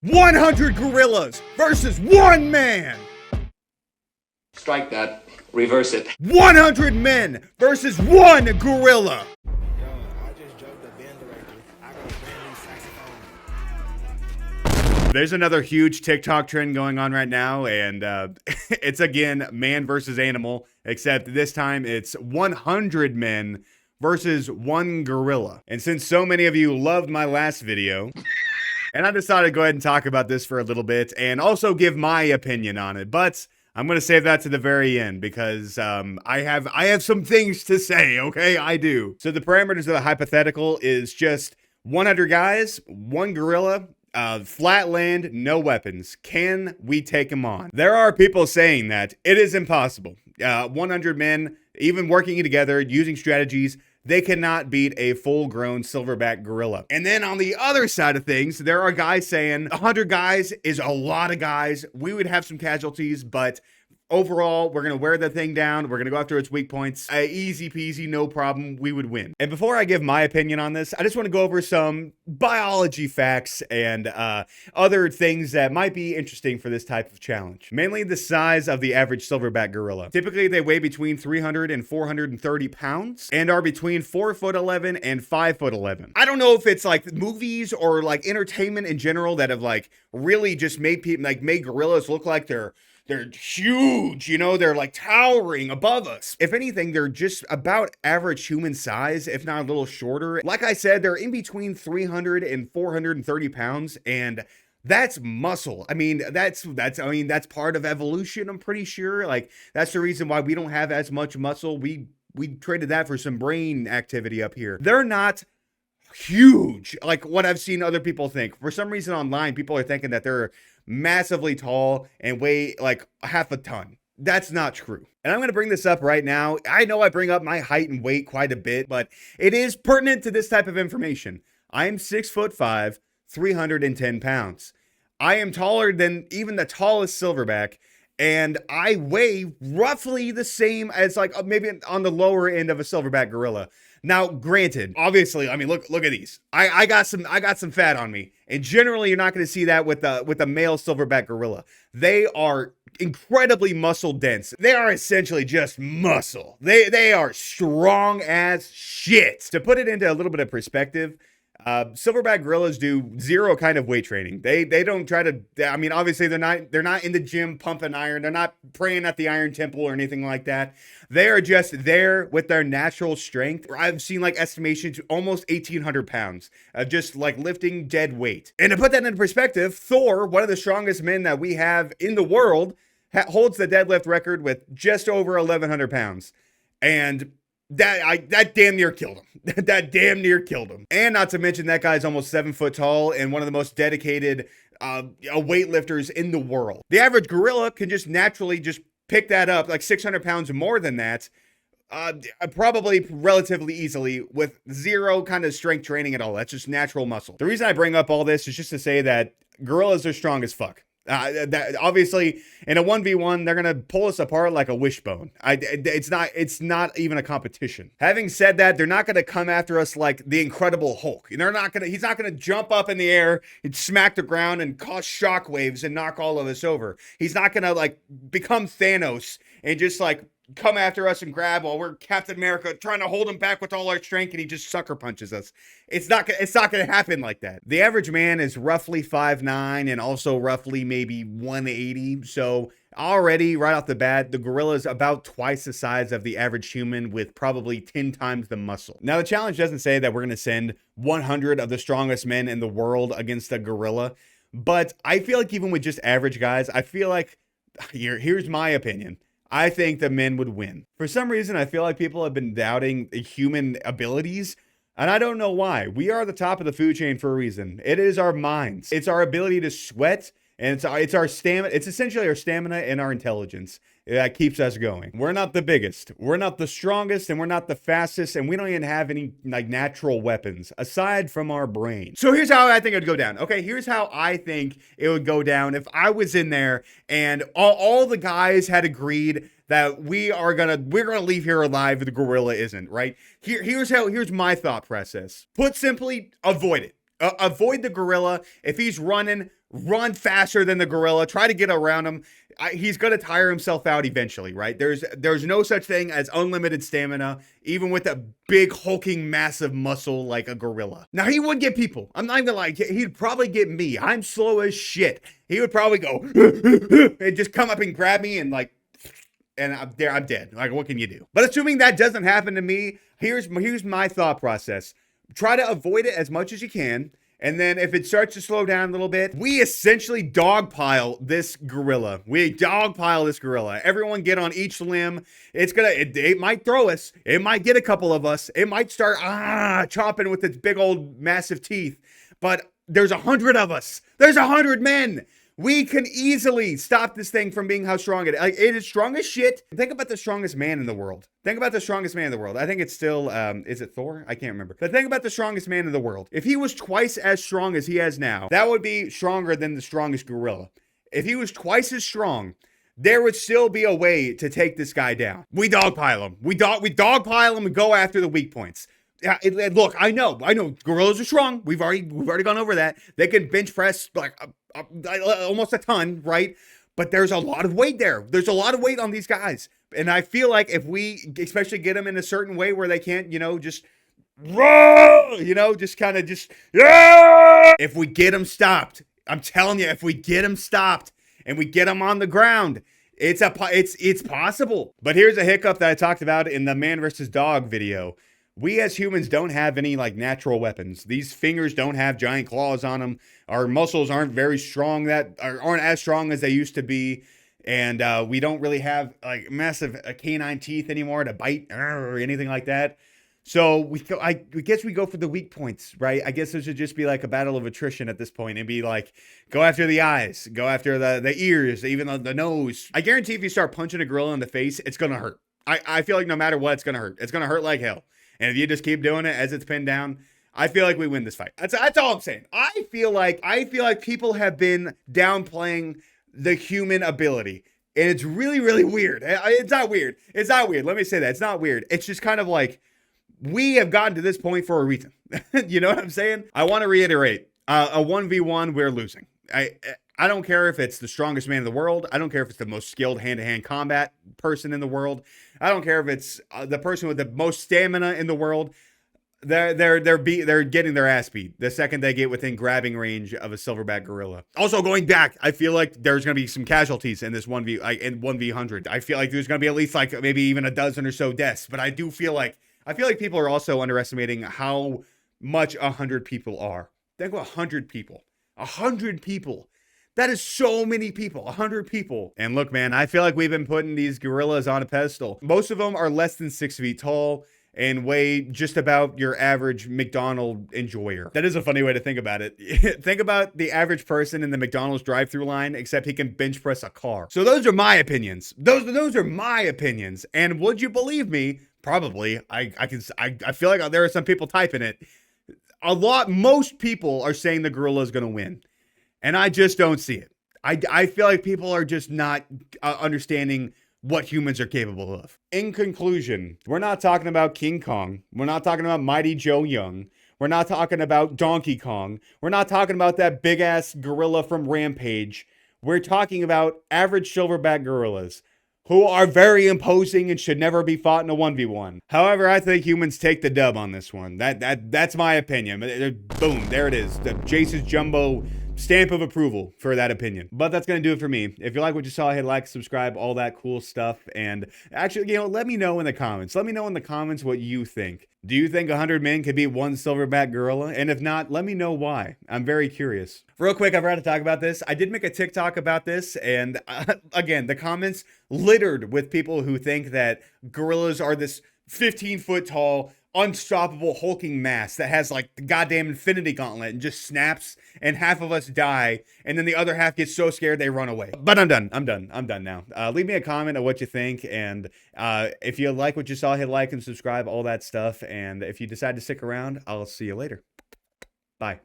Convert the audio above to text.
100 gorillas versus one man. Strike that. Reverse it. 100 men versus one gorilla. Yo, I just drove the band director. I got a brand new saxophone. There's another huge TikTok trend going on right now, and it's again man versus animal, except this time it's 100 men versus one gorilla. And since so many of you loved my last video, and I decided to go ahead and talk about this for a little bit and also give my opinion on it, but I'm going to save that to the very end because I have some things to say, okay? I do. So the parameters of the hypothetical is just 100 guys, one gorilla, flat land, no weapons. Can we take them on? There are people saying that it is impossible. 100 men, even working together, using strategies, they cannot beat a full-grown silverback gorilla. And then on the other side of things, there are guys saying 100 guys is a lot of guys. We would have some casualties, but overall, we're going to wear the thing down. We're going to go after its weak points. Easy peasy, no problem. We would win. And before I give my opinion on this, I just want to go over some biology facts and other things that might be interesting for this type of challenge. Mainly the size of the average silverback gorilla. Typically, they weigh between 300 and 430 pounds and are between 4'11" and 5'11". I don't know if it's like movies or like entertainment in general that have like really just made people like made gorillas look like they're huge, you know, they're like towering above us. If anything, they're just about average human size, if not a little shorter. Like I said, they're in between 300 and 430 pounds, and that's muscle. I mean, that's part of evolution, I'm pretty sure. Like, that's the reason why we don't have as much muscle. We traded that for some brain activity up here. They're not huge like what I've seen other people think. For some reason online, people are thinking that they're massively tall and weigh like half a ton. That's not true. And I'm going to bring this up right now. I know I bring up my height and weight quite a bit, but it is pertinent to this type of information. I am 6'5", 310 pounds. I am taller than even the tallest silverback, and I weigh roughly the same as like maybe on the lower end of a silverback gorilla. Now, granted, obviously, I mean, look at these. I got some fat on me, and generally, you're not going to see that with a male silverback gorilla. They are incredibly muscle dense. They are essentially just muscle. They are strong as shit. To put it into a little bit of perspective, silverback gorillas do zero kind of weight training. They don't try to, I mean, obviously they're not in the gym pumping iron. They're not praying at the Iron Temple or anything like that. They are just there with their natural strength. I've seen like estimations almost 1,800 pounds of just like lifting dead weight. And to put that into perspective, Thor, one of the strongest men that we have in the world, holds the deadlift record with just over 1,100 pounds. And that damn near killed him. That damn near killed him. And not to mention that guy's almost 7 foot tall and one of the most dedicated weightlifters in the world. The average gorilla can just naturally just pick that up, like 600 pounds more than that, probably relatively easily with zero kind of strength training at all. That's just natural muscle. The reason I bring up all this is just to say that gorillas are strong as fuck. That obviously in a 1v1 they're gonna pull us apart like a wishbone. It's not even a competition. Having said that, they're not gonna come after us like the Incredible Hulk. He's not gonna jump up in the air and smack the ground and cause shockwaves and knock all of us over. He's not gonna like become Thanos and just like come after us and grab while we're Captain America trying to hold him back with all our strength and he just sucker punches us. It's not going to happen like that. The average man is roughly 5'9" and also roughly maybe 180. So already right off the bat, the gorilla is about twice the size of the average human with probably 10 times the muscle. Now, the challenge doesn't say that we're going to send 100 of the strongest men in the world against a gorilla, but I feel like even with just average guys, I feel like here's my opinion. I think the men would win. For some reason, I feel like people have been doubting human abilities, and I don't know why. We are the top of the food chain for a reason. It is our minds. It's our ability to sweat, and it's our stamina. It's essentially our stamina and our intelligence that keeps us going. We're not the biggest, we're not the strongest, and we're not the fastest, and we don't even have any like natural weapons aside from our brain. So here's how I think it would go down. Okay, here's how I think it would go down if I was in there and all the guys had agreed that we're gonna leave here alive if the gorilla isn't, right? Here's my thought process. Put simply, avoid it. Avoid the gorilla. If he's running, run faster than the gorilla, try to get around him. He's going to tire himself out eventually, right? There's no such thing as unlimited stamina, even with a big hulking massive muscle like a gorilla. Now, he would get people. I'm not even like, he'd probably get me. I'm slow as shit. He would probably go and just come up and grab me and like, and I'm there, I'm dead. Like, what can you do? But assuming that doesn't happen to me, here's my thought process. Try to avoid it as much as you can. And then if it starts to slow down a little bit, we essentially dogpile this gorilla. Everyone get on each limb. It might throw us. It might get a couple of us. It might start chopping with its big old massive teeth. But there's 100 of us. There's 100 men. We can easily stop this thing from being how strong it is. Like, it is strong as shit. Think about the strongest man in the world. I think it's still, is it Thor? I can't remember. But think about the strongest man in the world. If he was twice as strong as he is now, that would be stronger than the strongest gorilla. If he was twice as strong, there would still be a way to take this guy down. We dogpile him. We dogpile him and go after the weak points. Look, I know, gorillas are strong. We've already gone over that. They can bench press like almost a ton, right? But there's a lot of weight there. There's a lot of weight on these guys. And I feel like if we especially get them in a certain way where they can't, just if we get them stopped, I'm telling you, if we get them stopped and we get them on the ground, it's possible. But here's a hiccup that I talked about in the man versus dog video. We as humans don't have any like natural weapons. These fingers don't have giant claws on them. Our muscles aren't very strong, aren't as strong as they used to be. And we don't really have like massive canine teeth anymore to bite or anything like that. So I guess we go for the weak points, right? I guess it should just be like a battle of attrition at this point and be like, go after the eyes, go after the ears, even the nose. I guarantee if you start punching a gorilla in the face, it's going to hurt. I feel like no matter what, it's going to hurt. It's going to hurt like hell. And if you just keep doing it as it's pinned down, I feel like we win this fight. That's all I'm saying. I feel like people have been downplaying the human ability. And it's really, really weird. It's not weird. Let me say that. It's not weird. It's just kind of like we have gotten to this point for a reason. You know what I'm saying? I want to reiterate, a 1v1, we're losing. I don't care if it's the strongest man in the world. I don't care if it's the most skilled hand-to-hand combat person in the world. I don't care if it's the person with the most stamina in the world. They're getting their ass beat the second they get within grabbing range of a silverback gorilla. Also, going back, I feel like there's going to be some casualties in this 1v100. I feel like there's going to be at least like maybe even a dozen or so deaths. But I feel like people are also underestimating how much 100 people are. Think about 100 people. 100 people. That is so many people, 100 people. And look, man, I feel like we've been putting these gorillas on a pedestal. Most of them are less than 6 feet tall and weigh just about your average McDonald's enjoyer. That is a funny way to think about it. Think about the average person in the McDonald's drive-thru line, except he can bench press a car. So those are my opinions. Those are my opinions. And would you believe me? Probably. I feel like there are some people typing it. Most people are saying the gorilla is going to win. And I just don't see it. I feel like people are just not understanding what humans are capable of. In conclusion, we're not talking about King Kong. We're not talking about Mighty Joe Young. We're not talking about Donkey Kong. We're not talking about that big-ass gorilla from Rampage. We're talking about average silverback gorillas who are very imposing and should never be fought in a 1v1. However, I think humans take the dub on this one. That's my opinion. Boom, there it is. The Jace's Jumbo stamp of approval for that opinion. But that's going to do it for me. If you like what you saw, hit like, subscribe, all that cool stuff. And actually, let me know in the comments. Let me know in the comments what you think. Do you think 100 men could beat one silverback gorilla? And if not, let me know why. I'm very curious. Real quick, I forgot to talk about this. I did make a TikTok about this. And again, the comments littered with people who think that gorillas are this 15-foot tall, unstoppable hulking mass that has like the goddamn infinity gauntlet and just snaps and half of us die and then the other half gets so scared they run away. But I'm done now. Leave me a comment of what you think, and if you like what you saw, hit like and subscribe, all that stuff. And if you decide to stick around, I'll see you later. Bye.